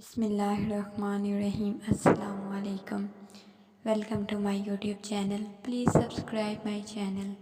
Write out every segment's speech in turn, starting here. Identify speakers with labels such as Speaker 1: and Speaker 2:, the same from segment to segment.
Speaker 1: بسم اللہ الرحمن الرحیم۔ السلام علیکم۔ Welcome to my YouTube channel. Please subscribe my channel.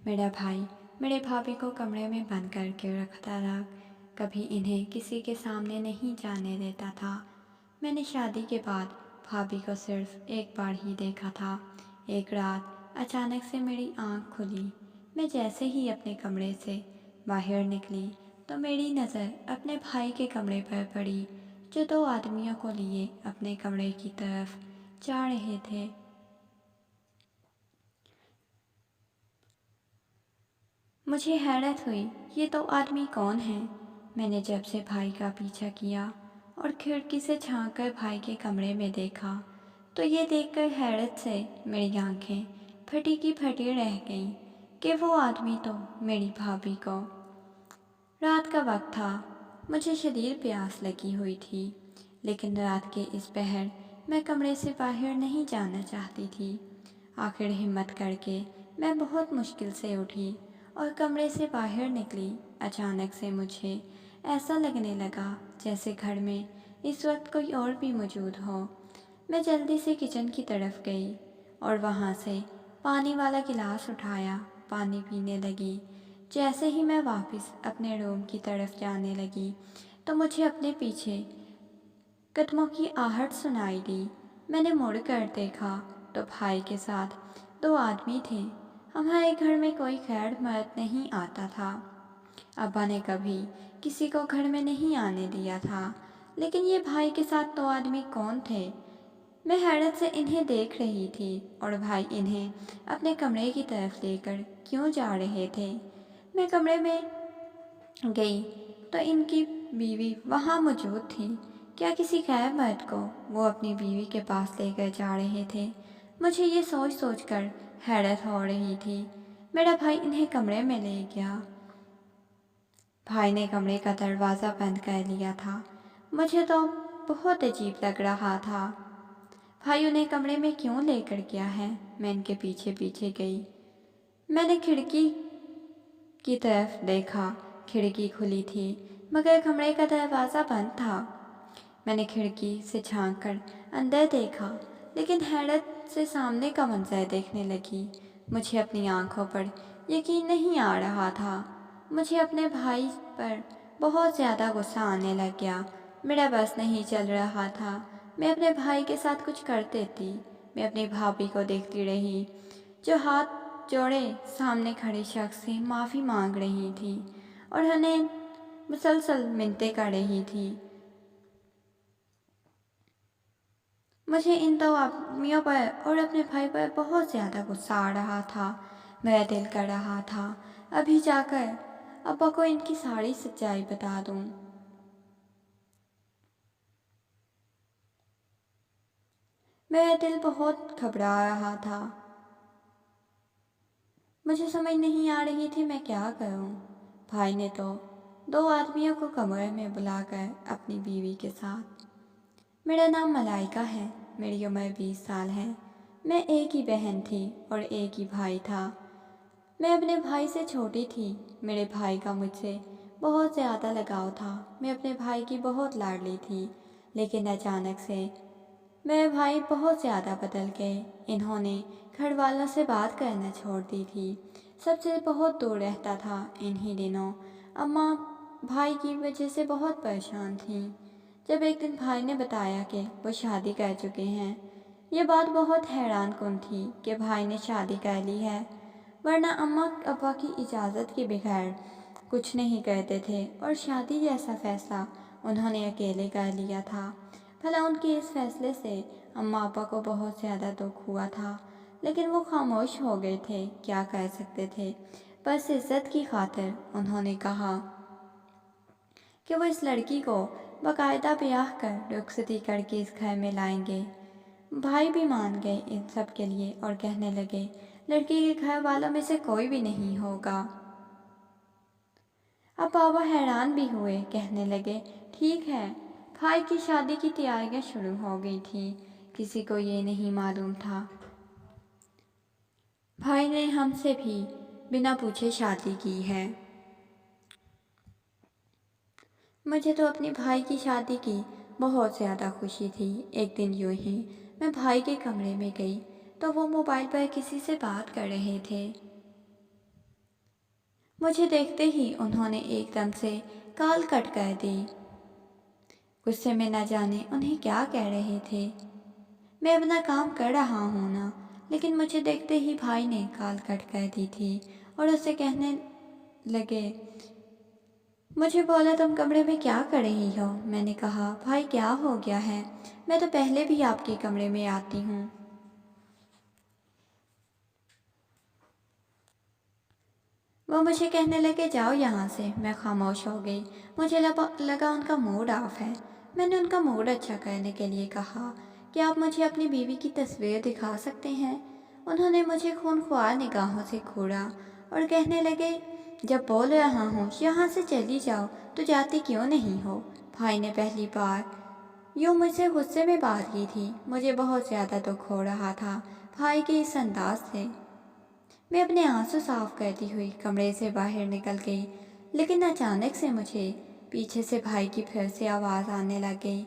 Speaker 1: میرا بھائی میرے بھابھی کو کمرے میں بند کر کے رکھتا تھا، کبھی انہیں کسی کے سامنے نہیں جانے دیتا تھا۔ میں نے شادی کے بعد بھابھی کو صرف ایک بار ہی دیکھا تھا۔ ایک رات اچانک سے میری آنکھ کھلی۔ میں جیسے ہی اپنے کمرے سے باہر نکلی تو میری نظر اپنے بھائی کے کمرے پر پڑی، جو دو آدمیوں کو لیے اپنے کمرے کی طرف جا رہے تھے۔ مجھے حیرت ہوئی، یہ دو آدمی کون ہیں؟ میں نے جب سے بھائی کا پیچھا کیا اور کھڑکی سے جھانک کر بھائی کے کمرے میں دیکھا تو یہ دیکھ کر حیرت سے میری آنکھیں پھٹی کی پھٹی رہ گئیں کہ وہ آدمی تو میری بھابھی کو۔ رات کا وقت تھا، مجھے شدید پیاس لگی ہوئی تھی، لیکن رات کے اس پہر میں کمرے سے باہر نہیں جانا چاہتی تھی۔ آخر ہمت کر کے میں بہت مشکل سے اٹھی اور کمرے سے باہر نکلی۔ اچانک سے مجھے ایسا لگنے لگا جیسے گھر میں اس وقت کوئی اور بھی موجود ہو۔ میں جلدی سے کچن کی طرف گئی اور وہاں سے پانی والا گلاس اٹھایا، پانی پینے لگی۔ جیسے ہی میں واپس اپنے روم کی طرف جانے لگی تو مجھے اپنے پیچھے قدموں کی آہٹ سنائی دی۔ میں نے مڑ کر دیکھا تو بھائی کے ساتھ دو آدمی تھے۔ ہمارے گھر میں کوئی غیر مرد نہیں آتا تھا۔ ابا نے کبھی کسی کو گھر میں نہیں آنے دیا تھا، لیکن یہ بھائی کے ساتھ دو آدمی کون تھے؟ میں حیرت سے انہیں دیکھ رہی تھی اور بھائی انہیں اپنے کمرے کی طرف لے کر کیوں جا رہے تھے؟ میں کمرے میں گئی تو ان کی بیوی وہاں موجود تھی۔ کیا کسی غیر مرد کو وہ اپنی بیوی کے پاس لے کر جا رہے تھے؟ مجھے یہ سوچ سوچ کر حیرت ہو رہی تھی۔ میرا بھائی انہیں کمرے میں لے گیا۔ بھائی نے کمرے کا دروازہ بند کر لیا تھا۔ مجھے تو بہت عجیب لگ رہا تھا۔ بھائی انہیں کمرے میں کیوں لے کر گیا ہے؟ میں ان کے پیچھے پیچھے گئی۔ میں نے کھڑکی کی طرف دیکھا، کھڑکی کھلی تھی مگر کمرے کا دروازہ بند تھا۔ میں نے کھڑکی سے جھانک کر اندر دیکھا، لیکن حیرت سے سامنے کا منظر دیکھنے لگی۔ مجھے اپنی آنکھوں پر یقین نہیں آ رہا تھا۔ مجھے اپنے بھائی پر بہت زیادہ غصہ آنے لگ گیا۔ میرا بس نہیں چل رہا تھا، میں اپنے بھائی کے ساتھ کچھ کر دیتی۔ میں اپنی بھابھی کو دیکھتی رہی، جو ہاتھ جوڑے سامنے کھڑے شخص سے معافی مانگ رہی تھی اور انہیں مسلسل منتیں کر رہی تھی۔ مجھے ان دو آدمیوں پر اور اپنے بھائی پر بہت زیادہ غصہ آ رہا تھا۔ میرا دل کر رہا تھا ابھی جا کر ابا کو ان کی ساری سچائی بتا دوں۔ میرا دل بہت گھبرا رہا تھا۔ مجھے سمجھ نہیں آ رہی تھی میں کیا کروں۔ بھائی نے تو دو آدمیوں کو کمرے میں بلا کر اپنی بیوی کے ساتھ۔ میرا نام ملائکہ ہے، میری عمر 20 سال ہے۔ میں ایک ہی بہن تھی اور ایک ہی بھائی تھا۔ میں اپنے بھائی سے چھوٹی تھی۔ میرے بھائی کا مجھ سے بہت زیادہ لگاؤ تھا۔ میں اپنے بھائی کی بہت لاڈلی تھی، لیکن اچانک سے میرے بھائی بہت زیادہ بدل گئے۔ انہوں نے گھر والوں سے بات کرنا چھوڑ دی تھی، سب سے بہت دور رہتا تھا۔ انہی دنوں اماں بھائی کی وجہ سے بہت پریشان تھیں۔ جب ایک دن بھائی نے بتایا کہ وہ شادی کر چکے ہیں، یہ بات بہت حیران کن تھی کہ بھائی نے شادی کر لی ہے، ورنہ اماں ابا کی اجازت کے بغیر کچھ نہیں کرتے تھے اور شادی جیسا فیصلہ انہوں نے اکیلے کر لیا تھا۔ بھلا ان کے اس فیصلے سے اماں ابا کو بہت زیادہ دکھ ہوا تھا، لیکن وہ خاموش ہو گئے تھے، کیا کر سکتے تھے۔ بس عزت کی خاطر انہوں نے کہا کہ وہ اس لڑکی کو باقاعدہ بیاہ کر رخصتی کر کے اس گھر میں لائیں گے۔ بھائی بھی مان گئے ان سب کے لیے اور کہنے لگے لڑکی کے گھر والوں میں سے کوئی بھی نہیں ہوگا۔ اب بابا حیران بھی ہوئے، کہنے لگے ٹھیک ہے۔ بھائی کی شادی کی تیاریاں شروع ہو گئی تھیں۔ کسی کو یہ نہیں معلوم تھا بھائی نے ہم سے بھی بنا پوچھے شادی کی ہے۔ مجھے تو اپنے بھائی کی شادی کی بہت زیادہ خوشی تھی۔ ایک دن یوں ہی میں بھائی کے کمرے میں گئی تو وہ موبائل پر کسی سے بات کر رہے تھے۔ مجھے دیکھتے ہی انہوں نے ایک دم سے کال کٹ کر دی۔ غصے میں نہ جانے انہیں کیا کہہ رہے تھے۔ میں اپنا کام کر رہا ہوں نا، لیکن مجھے دیکھتے ہی بھائی نے کال کٹ کر دی تھی اور اسے کہنے لگے، مجھے بولا تم کمرے میں کیا کر رہی ہو؟ میں نے کہا بھائی کیا ہو گیا ہے، میں تو پہلے بھی آپ کے کمرے میں آتی ہوں۔ وہ مجھے کہنے لگے جاؤ یہاں سے۔ میں خاموش ہو گئی۔ مجھے لگا ان کا موڈ آف ہے۔ میں نے ان کا موڈ اچھا کرنے کے لیے کہا کہ آپ مجھے اپنی بیوی کی تصویر دکھا سکتے ہیں؟ انہوں نے مجھے خونخوار نگاہوں سے گھورا اور کہنے لگے جب بول رہا ہوں یہاں سے چلی جاؤ تو جاتی کیوں نہیں ہو؟ بھائی نے پہلی بار یوں مجھ سے غصے میں بات کی تھی۔ مجھے بہت زیادہ دکھ ہو رہا تھا بھائی کے اس انداز سے۔ میں اپنے آنسو صاف کرتی ہوئی کمرے سے باہر نکل گئی، لیکن اچانک سے مجھے پیچھے سے بھائی کی پھر سے آواز آنے لگ گئی۔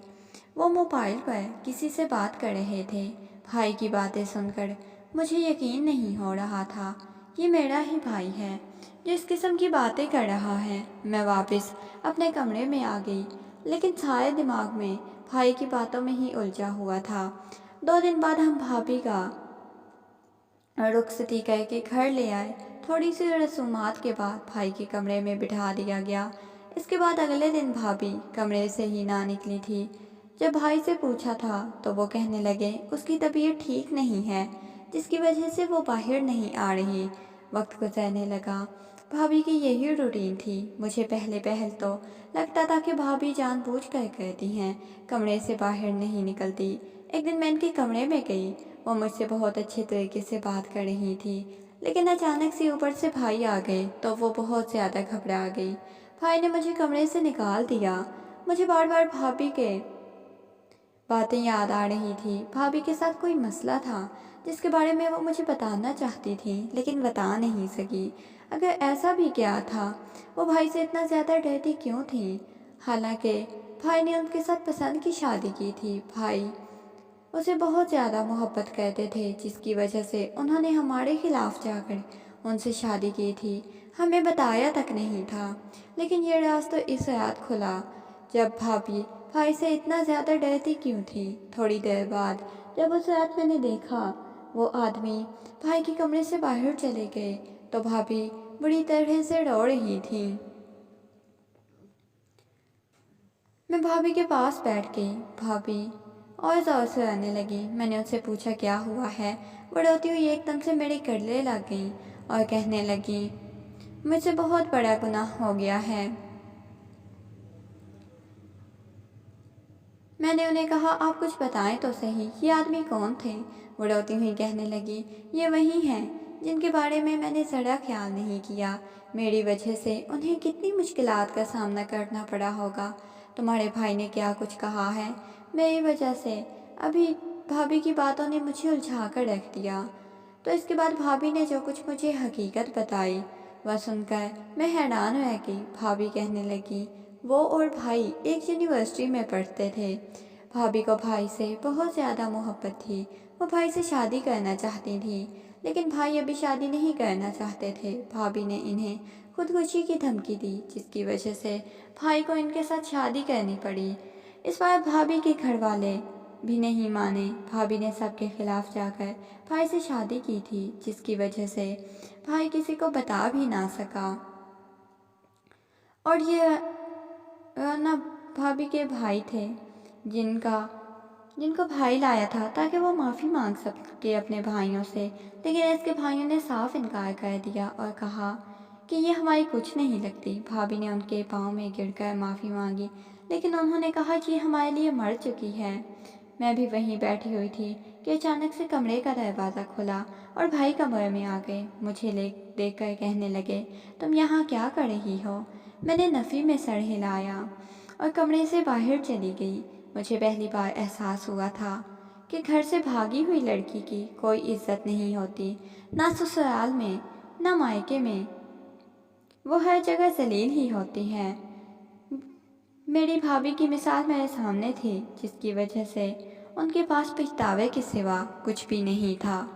Speaker 1: وہ موبائل پر کسی سے بات کر رہے تھے۔ بھائی کی باتیں سن کر مجھے یقین نہیں ہو رہا تھا یہ میرا ہی بھائی ہے جو اس قسم کی باتیں کر رہا ہے۔ میں واپس اپنے کمرے میں آ گئی، لیکن سارے دماغ میں بھائی کی باتوں میں ہی الجھا ہوا تھا۔ 2 دن بعد ہم بھابھی کا رخصتی کر کے گھر لے آئے۔ تھوڑی سی رسومات کے بعد بھائی کے کمرے میں بٹھا دیا گیا۔ اس کے بعد اگلے دن بھابھی کمرے سے ہی نہ نکلی تھی۔ جب بھائی سے پوچھا تھا تو وہ کہنے لگے اس کی طبیعت ٹھیک نہیں ہے، جس کی وجہ سے وہ باہر نہیں آ رہی۔ وقت گزرنے لگا۔ بھابھی کی یہی روٹین تھی۔ مجھے پہل تو لگتا تھا کہ بھابھی جان بوجھ کر کرتی ہیں، کمرے سے باہر نہیں نکلتی۔ ایک دن میں ان کے کمرے میں گئی۔ وہ مجھ سے بہت اچھے طریقے سے بات کر رہی تھی، لیکن اچانک سے اوپر سے بھائی آ گئے تو وہ بہت زیادہ گھبرا گئی۔ بھائی نے مجھے کمرے سے نکال دیا۔ مجھے بار بار بھابھی کے باتیں یاد آ رہی تھی۔ بھابھی کے ساتھ کوئی مسئلہ تھا جس کے بارے میں وہ مجھے بتانا چاہتی تھی لیکن بتا نہیں سکی۔ اگر ایسا بھی کیا تھا وہ بھائی سے اتنا زیادہ ڈرتی کیوں تھی؟ حالانکہ بھائی نے ان کے ساتھ پسند کی شادی کی تھی۔ بھائی اسے بہت زیادہ محبت کرتے تھے، جس کی وجہ سے انہوں نے ہمارے خلاف جا کر ان سے شادی کی تھی۔ ہمیں بتایا تک نہیں تھا، لیکن یہ راز تو اس رات کھلا جب بھابھی بھائی سے اتنا زیادہ ڈرتی کیوں تھی۔ تھوڑی دیر بعد جب اس رات میں نے دیکھا وہ آدمی بھائی کے کمرے سے باہر چلے گئے تو بھابھی بری طرح سے رو رہی تھی۔ میں بھابھی کے پاس بیٹھ گئی۔ بھابھی اور زور سے رونے لگی۔ میں نے ان سے پوچھا کیا ہوا ہے؟ وہ روتی ہوئی ایک دم سے میرے گلے لگ گئیں اور کہنے لگی مجھ سے بہت بڑا گناہ ہو گیا ہے۔ میں نے انہیں کہا آپ کچھ بتائیں تو صحیح، یہ آدمی کون تھے؟ وہ روتی ہوئی کہنے لگی یہ وہی ہیں جن کے بارے میں نے ذرا خیال نہیں کیا۔ میری وجہ سے انہیں کتنی مشکلات کا سامنا کرنا پڑا ہوگا۔ تمہارے بھائی نے کیا کچھ کہا ہے؟ میری وجہ سے ابھی بھابھی کی باتوں نے مجھے الجھا کر رکھ دیا۔ تو اس کے بعد بھابھی نے جو کچھ مجھے حقیقت بتائی وہ سن کر میں حیران رہ گئی۔ بھابھی کہنے لگی وہ اور بھائی ایک یونیورسٹی میں پڑھتے تھے۔ بھابھی کو بھائی سے بہت زیادہ محبت تھی۔ وہ بھائی سے شادی کرنا چاہتی تھی، لیکن بھائی ابھی شادی نہیں کرنا چاہتے تھے۔ بھابھی نے انہیں خودکشی کی دھمکی دی، جس کی وجہ سے بھائی کو ان کے ساتھ شادی کرنی پڑی۔ اس بار بھابھی کے گھر والے بھی نہیں مانے۔ بھابھی نے سب کے خلاف جا کر بھائی سے شادی کی تھی، جس کی وجہ سے بھائی کسی کو بتا بھی نہ سکا۔ اور یہ ورنہ بھابھی کے بھائی تھے جن کو بھائی لایا تھا تاکہ وہ معافی مانگ سکے اپنے بھائیوں سے، لیکن اس کے بھائیوں نے صاف انکار کر دیا اور کہا کہ یہ ہماری کچھ نہیں لگتی۔ بھابھی نے ان کے پاؤں میں گر کر معافی مانگی، لیکن انہوں نے کہا کہ یہ ہمارے لیے مر چکی ہے۔ میں بھی وہیں بیٹھی ہوئی تھی کہ اچانک سے کمرے کا دروازہ کھلا اور بھائی کمرے میں آ گئے۔ مجھے دیکھ کر کہنے لگے تم یہاں کیا کر رہی ہو؟ میں نے نفی میں سر ہلایا اور کمرے سے باہر چلی گئی۔ مجھے پہلی بار احساس ہوا تھا کہ گھر سے بھاگی ہوئی لڑکی کی کوئی عزت نہیں ہوتی، نہ سسرال میں نہ مائکے میں، وہ ہر جگہ ذلیل ہی ہوتی ہے۔ میری بھابھی کی مثال میرے سامنے تھی، جس کی وجہ سے ان کے پاس پچھتاوے کے سوا کچھ بھی نہیں تھا۔